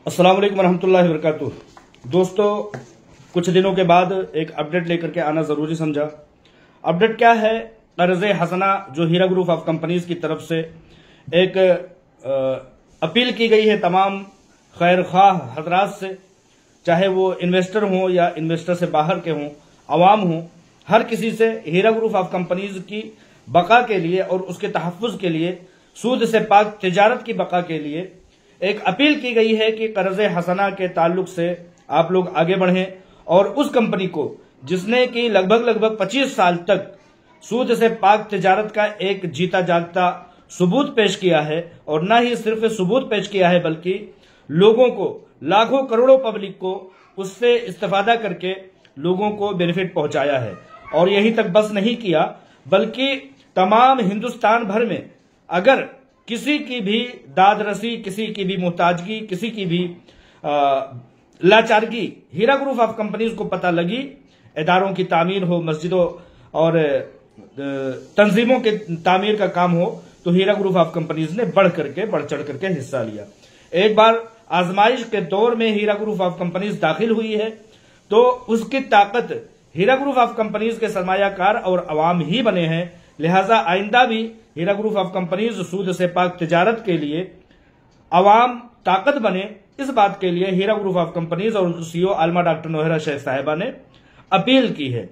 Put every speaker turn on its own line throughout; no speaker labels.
अस्सलाम वालेकुम रहमतुल्लाहि व बरकातुहू। दोस्तों, कुछ दिनों के बाद एक अपडेट लेकर के आना जरूरी समझा। अपडेट क्या है? कर्ज हसना जो हीरा ग्रुप ऑफ कंपनीज की तरफ से एक अपील की गई है तमाम खैर ख्वाह हजरात से, चाहे वो इन्वेस्टर हों या इन्वेस्टर से बाहर के हों, अवाम हों, हर किसी से हीरा ग्रुप ऑफ कंपनीज की बका के लिए और उसके तहफ़्फ़ुज़ के लिए, सूद से पाक तिजारत की बका के लिए एक अपील की गई है कि कर्ज हसना के ताल्लुक से आप लोग आगे बढ़ें और उस कंपनी को जिसने कि लगभग 25 साल तक सूद से पाक तिजारत का एक जीता जागता सबूत पेश किया है, और न ही सिर्फ सबूत पेश किया है बल्कि लोगों को, लाखों करोड़ों पब्लिक को उससे इस्तेफादा करके लोगों को बेनिफिट पहुंचाया है। और यहीं तक बस नहीं किया बल्कि तमाम हिंदुस्तान भर में अगर किसी की भी दादरसी, किसी की भी मोहताजगी, किसी की भी लाचारगी हीरा ग्रुप ऑफ कंपनीज को पता लगी, इदारों की तामीर हो, मस्जिदों और तंजीमों के तामीर का काम हो, तो हीरा ग्रुप ऑफ कंपनीज ने बढ़ चढ़ करके हिस्सा लिया। एक बार आजमाइश के दौर में हीरा ग्रुप ऑफ कंपनीज दाखिल हुई है तो उसकी ताकत हीरा ग्रुप ऑफ कंपनीज के सरमायाकार और अवाम ही बने हैं। लिहाजा आइंदा भी हीरा ग्रुप ऑफ कंपनीज सूद से पाक तिजारत के लिए अवाम ताकत बने, इस बात के लिए हीरा ग्रुप ऑफ कंपनीज और सीईओ आलमा डॉक्टर नौहरा शेख साहिबा ने अपील की है।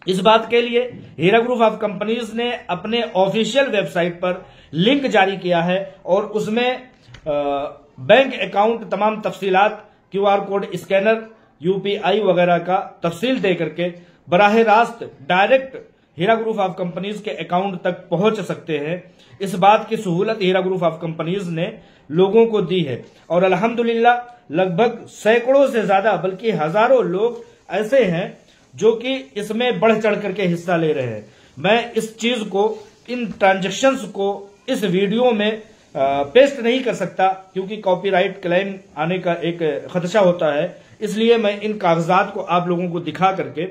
इस बात के लिए हीरा ग्रुप ऑफ कंपनीज ने अपने ऑफिशियल वेबसाइट पर लिंक जारी किया है और उसमें बैंक अकाउंट, तमाम तफसीलात, क्यूआर कोड स्कैनर, यूपीआई वगैरह का तफसील दे करके बराह रास्त direct Heera group of companies के अकाउंट तक पहुंच सकते हैं। इस बात की सहूलत हीरा ग्रुप ऑफ कंपनीज ने लोगों को दी है और अल्हम्दुलिल्लाह लगभग सैकड़ों से ज्यादा बल्कि हजारों लोग ऐसे हैं जो कि इसमें बढ़ चढ़ करके हिस्सा ले रहे हैं। मैं इस चीज को, इन ट्रांजेक्शन्स को इस वीडियो में पेस्ट नहीं कर सकता क्योंकि कॉपीराइट क्लेम आने का एक खदशा होता है, इसलिए मैं इन कागजात को आप लोगों को दिखा करके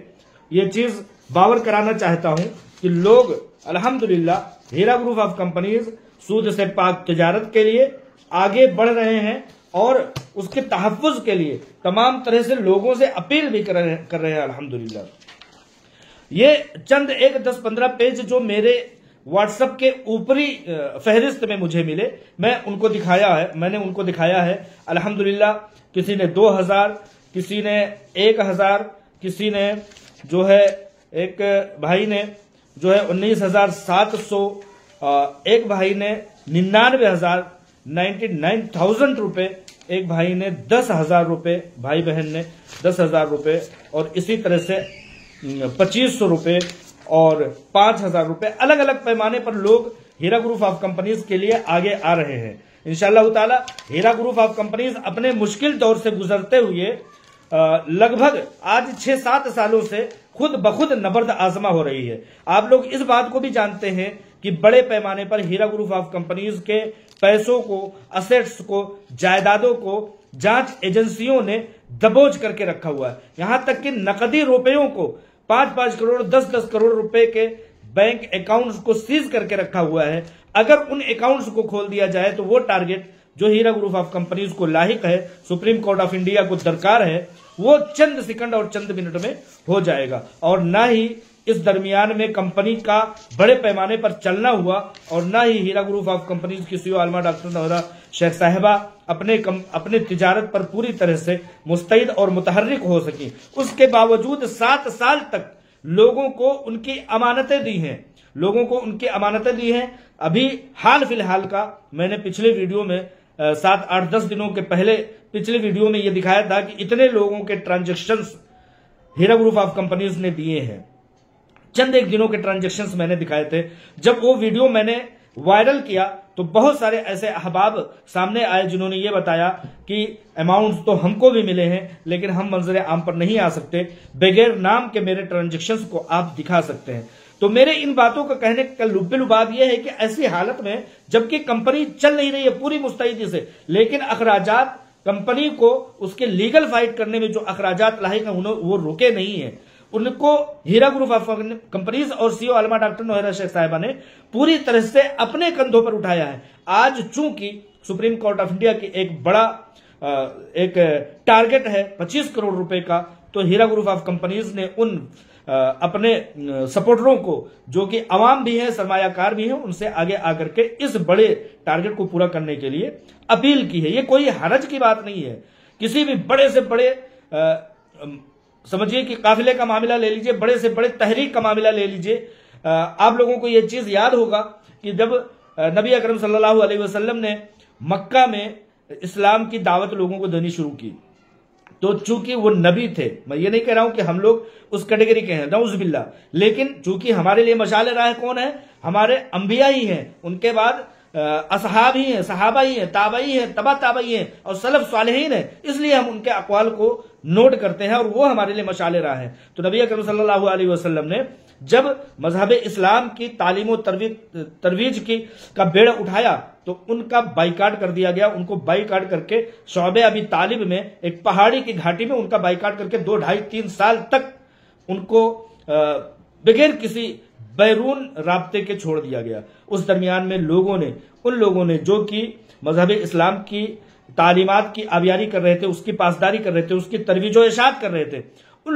ये चीज बावर कराना चाहता हूं कि लोग अल्हम्दुलिल्लाह हीरा ग्रुप ऑफ कंपनीज सूद से पाक तिजारत के लिए आगे बढ़ रहे हैं और उसके तहफ़्फ़ुज़ के लिए तमाम तरह से लोगों से अपील भी कर रहे हैं। अल्हम्दुलिल्लाह ये चंद एक 10-15 पेज जो मेरे व्हाट्सएप के ऊपरी फहरिस्त में मुझे मिले, मैंने उनको दिखाया है। अल्हम्दुलिल्लाह किसी ने 2000, किसी ने 1000, किसी ने जो है, एक भाई ने जो है 19,700, एक भाई ने 99,000 रुपए, एक भाई ने 10,000 रुपए, भाई बहन ने 10,000 रुपए, और इसी तरह से 2,500 रुपए और 5,000 रुपए, अलग अलग पैमाने पर लोग हीरा ग्रुप ऑफ कंपनीज के लिए आगे आ रहे हैं। इंशाअल्लाह ताला हीरा ग्रुप ऑफ कंपनीज अपने मुश्किल दौर से गुजरते हुए लगभग आज 6-7 सालों से खुद बखुद नबर्द आजमा हो रही है। आप लोग इस बात को भी जानते हैं कि बड़े पैमाने पर हीरा ग्रुप ऑफ कंपनीज के पैसों को, असेट्स को, जायदादों को जांच एजेंसियों ने दबोच करके रखा हुआ है। यहां तक कि नकदी रुपयों को 5-5 करोड़, 10-10 करोड़ रुपए के बैंक अकाउंट्स को सीज करके रखा हुआ है। अगर उन अकाउंट्स को खोल दिया जाए तो वो टारगेट जो हीरा ग्रुप ऑफ कंपनीज को लाहिक है, सुप्रीम कोर्ट ऑफ इंडिया को दरकार है, वो चंद सेकंड और चंद मिनट में हो जाएगा। और ना ही इस दरमियान में कंपनी का बड़े पैमाने पर चलना हुआ और ना ही हीरा ग्रुप ऑफ कंपनीज की सीईओ आलमा डॉक्टर नौहरा शेख साहिबा अपने तिजारत पर पूरी तरह से मुस्तैद और मुतहर्रिक हो सकी। उसके बावजूद 7 साल तक लोगों को उनकी अमानतें दी हैं। अभी हाल फिलहाल का मैंने पिछले वीडियो में 7-8-10 दिनों के पहले पिछले वीडियो में यह दिखाया था कि इतने लोगों के transactions Heera group of companies ने दिए हैं। चंद एक दिनों के ट्रांजेक्शन्स मैंने दिखाए थे। जब वो वीडियो मैंने वायरल किया तो बहुत सारे ऐसे अहबाब सामने आए जिन्होंने ये बताया कि अमाउंट्स तो हमको भी मिले हैं लेकिन हम मंजर आम पर नहीं आ सकते, बगैर नाम के मेरे ट्रांजेक्शन्स को आप दिखा सकते हैं। तो मेरे इन बातों का कहने का लुब्बे-लुबाब यह है कि ऐसी हालत में जबकि कंपनी चल नहीं रही है पूरी मुस्तैदी से, लेकिन अखराजात कंपनी को उसके लीगल फाइट करने में जो अखराजात लाहिक हैं वो रुके नहीं है। उनको हीरा ग्रुप ऑफ कंपनीज और सीईओ आलमा डॉक्टर नौहरा शेख साहिबा ने पूरी तरह से अपने कंधों पर उठाया है। आज चूंकि सुप्रीम कोर्ट ऑफ इंडिया की एक बड़ा एक टारगेट है 25 करोड़ रुपए का, तो हीरा ग्रुप ऑफ कंपनीज ने उन अपने सपोर्टरों को, जो कि अवाम भी है, सरमायाकार भी है, उनसे आगे आकर के इस बड़े टारगेट को पूरा करने के लिए अपील की है। ये कोई हरज की बात नहीं है। किसी भी बड़े से बड़े समझिए कि काफिले का मामला ले लीजिए, बड़े से बड़े तहरीक का मामला ले लीजिए, आप लोगों को यह चीज याद होगा कि जब नबी अकरम सल्लल्लाहु अलैहि वसल्लम ने मक्का में इस्लाम की दावत लोगों को देनी शुरू की, तो चूंकि वो नबी थे, मैं ये नहीं कह रहा हूं कि हम लोग उस कैटेगरी के हैं, नऊजुबिल्ला, लेकिन चूंकि हमारे लिए मशाल राह कौन है, हमारे अंबिया ही हैं, उनके बाद असहाब ही हैं, सहाबा ही हैं, ताबई हैं, तबा ताबई हैं और सलफ सालेहीन हैं, इसलिए हम उनके अक़वाल को नोट करते हैं और वो हमारे लिए मशाल राह हैं। तो नबी अकरम सल्लल्लाहु अलैहि वसल्लम ने जब मजहब इस्लाम की तालीम और तरवीज की का बेड़ा उठाया तो उनका बाइकाट कर दिया गया। उनको बाइकाट करके शौबे अबी तालिब में एक पहाड़ी की घाटी में उनका बाइकाट करके 2, 2.5, 3 साल तक उनको बगैर किसी बैरून राब्ते के छोड़ दिया गया। उस दरमियान में उन लोगों ने जो कि मजहब इस्लाम की तालीमात की आबियारी कर रहे थे, उसकी पासदारी कर रहे थे, उसकी तरवीज व इरशाद कर रहे थे, उन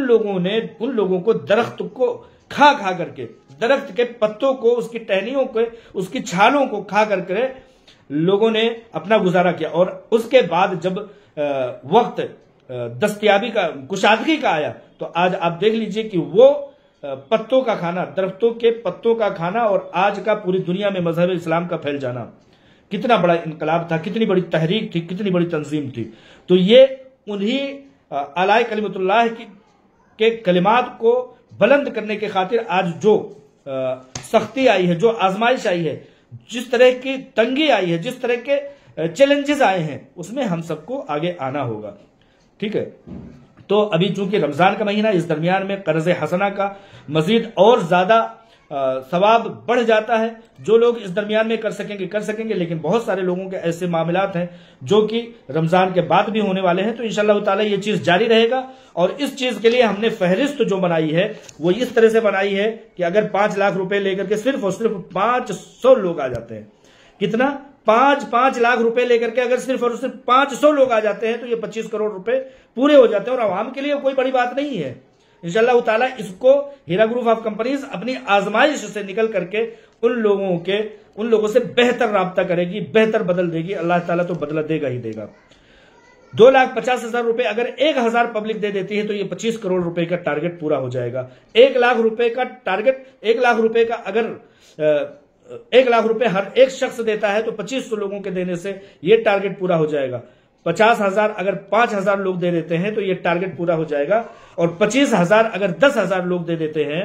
लोगों को दरख्त को खा करके, दरख्त के पत्तों को, उसकी टहनियों को, उसकी छालों को खा करके लोगों ने अपना गुजारा किया। और उसके बाद जब वक्त दस्तयाबी का, कुशादगी का आया, तो आज आप देख लीजिए कि वो पत्तों का खाना, दरख्तों के पत्तों का खाना और आज का पूरी दुनिया में मजहब इस्लाम का फैल जाना कितना बड़ा इनकलाब था, कितनी बड़ी तहरीक थी, कितनी बड़ी तंजीम थी। तो ये उन्हीं आलाए कलिमतुल्लाह के कलिमात को बुलंद करने के खातिर आज जो सख्ती आई है, जो आजमाइश आई है, जिस तरह की तंगी आई है, जिस तरह के चैलेंजेस आए हैं, उसमें हम सबको आगे आना होगा। ठीक है, तो अभी चूंकि रमजान का महीना, इस दरमियान में कर्ज हसना का मजीद और ज्यादा सवाब बढ़ जाता है। जो लोग इस दरमियान में कर सकेंगे, लेकिन बहुत सारे लोगों के ऐसे मामलात हैं जो कि रमजान के बाद भी होने वाले हैं। तो इंशाअल्लाह ताला ये चीज जारी रहेगा। और इस चीज के लिए हमने फहरिस्त जो बनाई है वो इस तरह से बनाई है कि अगर 5 लाख रुपए लेकर के सिर्फ और सिर्फ 500 लोग आ जाते हैं, कितना, 5 लाख रुपए लेकर के अगर सिर्फ और सिर्फ 500 लोग आ जाते हैं तो ये 25 करोड़ रुपए पूरे हो जाते हैं। और आवाम के लिए कोई बड़ी बात नहीं है। इंशाअल्लाह ताला इसको हीरा ग्रुप ऑफ कंपनीज अपनी आजमाइश से निकल करके उन लोगों से बेहतर राब्ता करेगी, बेहतर बदल देगी। अल्लाह ताला तो बदला देगा ही देगा। 2,50,000 रुपए अगर 1,000 पब्लिक दे देती है तो ये 25 करोड़ रुपए का टारगेट पूरा हो जाएगा। 1 लाख रुपए का टारगेट, 1 लाख रुपए का अगर 1 लाख रुपए हर एक शख्स देता है तो 2500 लोगों के देने से ये टारगेट पूरा हो जाएगा। 50,000 अगर 5,000 लोग दे देते हैं तो ये टारगेट पूरा हो जाएगा। और 25,000 अगर 10,000 लोग दे देते हैं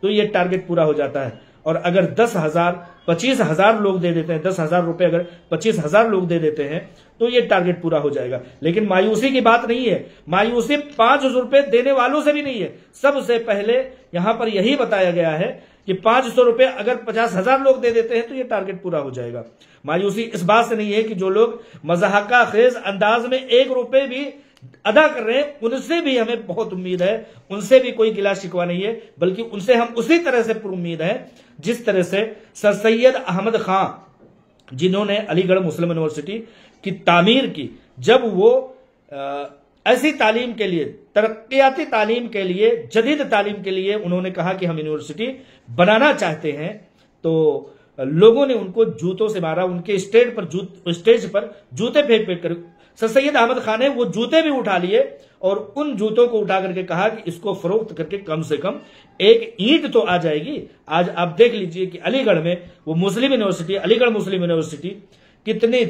तो ये टारगेट पूरा हो जाता है। और अगर 25,000 लोग दे देते हैं, 10,000 रुपए अगर 25,000 लोग दे देते हैं तो ये टारगेट पूरा हो जाएगा। लेकिन मायूसी की बात नहीं है, मायूसी 500 रुपए देने वालों से भी नहीं है। सबसे पहले यहां पर यही बताया गया है कि 500 रुपए अगर 50,000 लोग दे देते हैं तो ये टारगेट पूरा हो जाएगा। मायूसी इस बात से नहीं है कि जो लोग मज़ाहका खेज अंदाज में 1 रुपए भी अदा कर रहे हैं, उनसे भी हमें बहुत उम्मीद है, उनसे भी कोई गिला शिकवा नहीं है, बल्कि उनसे हम उसी तरह से पुरुम्मीद हैं जिस तरह से सर सैयद अहमद खां, जिन्होंने अलीगढ़ मुस्लिम यूनिवर्सिटी की तामीर की, जब वो ऐसी तालीम के लिए, तरक्याती तालीम के लिए, जदीद तालीम के लिए उन्होंने कहा कि हम यूनिवर्सिटी बनाना चाहते हैं, तो लोगों ने उनको जूतों से मारा। उनके स्टेज पर जूते फेंक कर सर सैयद अहमद खान ने वो जूते भी उठा लिए और उन जूतों को उठा करके कहा कि इसको फरोख्त करके कम से कम 1 ईंट तो आ जाएगी। आज आप देख लीजिए कि अलीगढ़ में वो मुस्लिम यूनिवर्सिटी, अलीगढ़ मुस्लिम यूनिवर्सिटी कितनी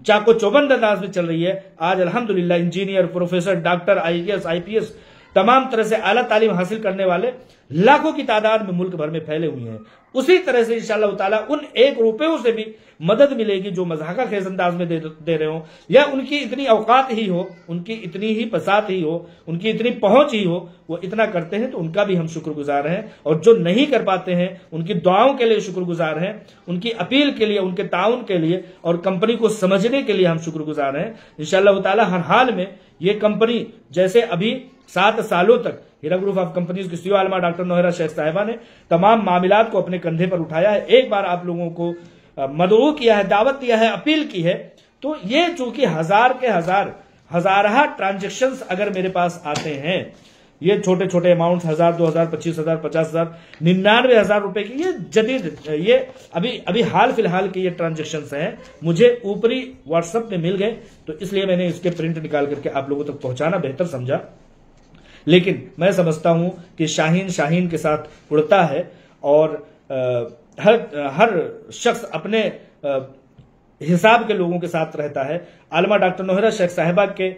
चाको चौबंद अंदाज में चल रही है। आज अल्हम्दुलिल्लाह engineer, professor, doctor, IAS, IPS तमाम तरह से आला तालीम हासिल करने वाले लाखों की तादाद में मुल्क भर में फैले हुए हैं। उसी तरह से इंशाअल्लाह ताला उन 1 रुपयों से भी मदद मिलेगी जो मज़ाहका खेज अंदाज में दे रहे हो, या उनकी इतनी औकात ही हो, उनकी इतनी ही बसात ही हो, उनकी इतनी पहुंच ही हो, वो इतना करते हैं तो उनका भी हम शुक्रगुजार हैं। और जो नहीं कर पाते हैं उनकी दुआओं के लिए शुक्रगुजार हैं, उनकी अपील के लिए, उनके ताउन के लिए और कंपनी को समझने के लिए हम शुक्रगुजार हैं। इंशाअल्लाह ताला हर हाल में ये कंपनी, जैसे अभी 7 सालों तक हीरा ग्रुप ऑफ कंपनीज की CEO आलमा डॉक्टर नोहरा शेख साहिबा ने तमाम मामलात को अपने कंधे पर उठाया है, एक बार आप लोगों को मदऊ किया है, दावत दिया है, अपील की है, तो ये चूंकि 1000 के 1000 हजारा ट्रांजेक्शन्स अगर मेरे पास आते हैं, ये छोटे छोटे अमाउंट 1000, 2000, 25,000, 50,000, 99,000 रुपए की, ये जदीद, ये अभी हाल फिलहाल के ये ट्रांजेक्शन्स हैं, मुझे ऊपरी व्हाट्सएप में मिल गए, तो इसलिए मैंने इसके प्रिंट निकाल करके आप लोगों तक पहुंचाना बेहतर समझा। लेकिन मैं समझता हूं कि शाहीन के साथ उड़ता है और हर शख्स अपने हिसाब के लोगों के साथ रहता है। आलमा डॉक्टर नौहरा शेख साहिबा के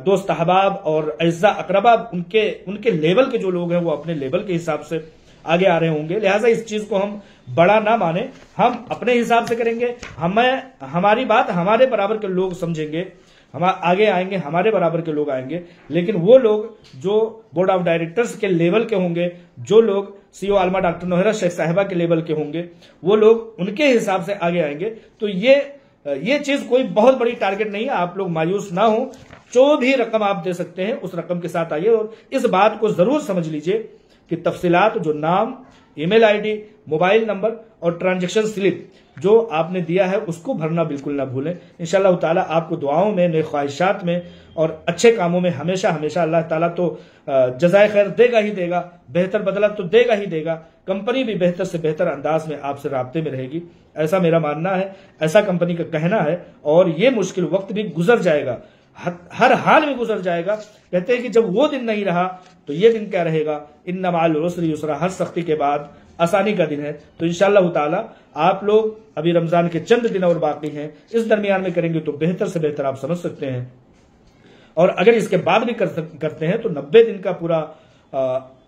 दोस्त अहबाब और अज्जा अकरबा, उनके लेवल के जो लोग हैं वो अपने लेवल के हिसाब से आगे आ रहे होंगे। लिहाजा इस चीज को हम बड़ा ना माने, हम अपने हिसाब से करेंगे। हमारी बात हमारे बराबर के लोग समझेंगे, हम आगे आएंगे, हमारे बराबर के लोग आएंगे। लेकिन वो लोग जो बोर्ड ऑफ डायरेक्टर्स के लेवल के होंगे, जो लोग सीईओ आलमा डॉक्टर नौहरा शेख साहिबा के लेवल के होंगे, वो लोग उनके हिसाब से आगे आएंगे। तो ये चीज कोई बहुत बड़ी टारगेट नहीं है, आप लोग मायूस ना हो। जो भी रकम आप दे सकते हैं उस रकम के साथ आइए, और इस बात को जरूर समझ लीजिए कि तफसीलात, जो नाम, ईमेल आईडी, मोबाइल नंबर और ट्रांजैक्शन स्लिप जो आपने दिया है उसको भरना बिल्कुल ना भूलें। इंशाअल्लाह ताला आपको दुआओं में, नेक ख्वाहिशात में और अच्छे कामों में हमेशा अल्लाह ताला तो जज़ाए खैर देगा ही देगा, बेहतर बदला तो देगा ही देगा। कंपनी भी बेहतर से बेहतर अंदाज में आपसे राब्ते में रहेगी, ऐसा मेरा मानना है, ऐसा कंपनी का कहना है। और ये मुश्किल वक्त भी गुजर जाएगा, हर हाल में गुजर जाएगा। कहते हैं कि जब वो दिन नहीं रहा तो ये दिन क्या रहेगा, इन्ना मअल उसरि युसरा, हर सख्ती के बाद आसानी का दिन है। तो इंशाअल्लाह ताला आप लोग, अभी रमजान के चंद दिन और बाकी हैं, इस दरमियान में करेंगे तो बेहतर से बेहतर आप समझ सकते हैं। और अगर इसके बाद भी करते हैं तो 90 दिन का पूरा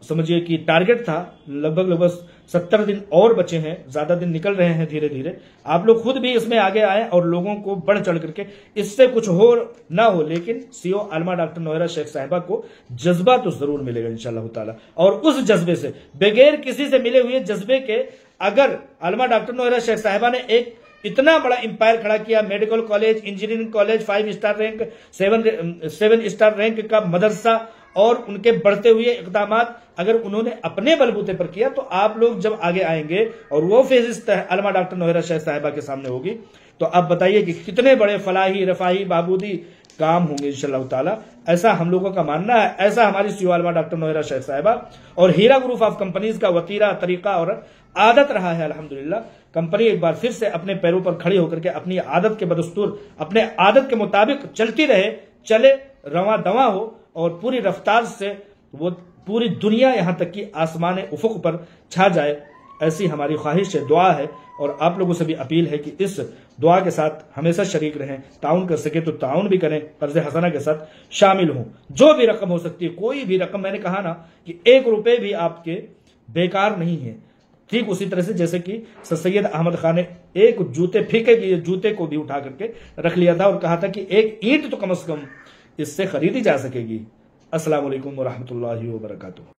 समझिए कि टारगेट था, लगभग 70 दिन और बचे हैं, ज्यादा दिन निकल रहे हैं धीरे धीरे। आप लोग खुद भी इसमें आगे आए और लोगों को बढ़ चढ़ करके, इससे कुछ हो ना हो, लेकिन सीईओ आलमा डॉक्टर नौहरा शेख साहिबा को जज्बा तो जरूर मिलेगा इंशाअल्लाह ताला। और उस जज्बे से, बगैर किसी से मिले हुए जज्बे के, अगर आलमा डॉक्टर नौहरा शेख साहिबा ने एक इतना बड़ा इंपायर खड़ा किया, medical college, engineering college, 5 star rank, 7 star rank का मदरसा और उनके बढ़ते हुए इकदामात अगर उन्होंने अपने बलबूते पर किया, तो आप लोग जब आगे आएंगे और वो फेज़ आलमा डॉक्टर नौहरा शेख साहिबा के सामने होगी, तो आप बताइए कि कितने बड़े फलाही, रफाही, बहबूदी काम होंगे इंशाअल्लाह ताला। ऐसा हम लोगों का मानना है, ऐसा हमारी सीईओ आलमा डॉक्टर नौहरा शेख साहिबा और हीरा ग्रुप ऑफ कंपनीज का वतीरा, तरीका और आदत रहा है। अल्हम्दुलिल्लाह कंपनी एक बार फिर से अपने पैरों पर खड़ी होकर के अपनी आदत के बदस्तूर, अपने आदत के मुताबिक चलती रहे, चले, रवा दवा हो और पूरी रफ्तार से वो पूरी दुनिया यहां तक कि आसमान उफुक पर छा जाए, ऐसी हमारी ख्वाहिश है, दुआ है। और आप लोगों से भी अपील है कि इस दुआ के साथ हमेशा शरीक रहें, ताउन कर सके तो ताउन भी करें, कर्ज हसना के साथ शामिल हों। जो भी रकम हो सकती है, कोई भी रकम, मैंने कहा ना कि 1 रुपए भी आपके बेकार नहीं है। ठीक उसी तरह से जैसे कि सैयद अहमद खान ने एक फीके के जूते को भी उठा करके रख लिया था और कहा था कि एक ईंट तो कम से कम इससे खरीदी जा सकेगी। अस्सलाम वालेकुम व रहमतुल्लाहि व बरकातुहू।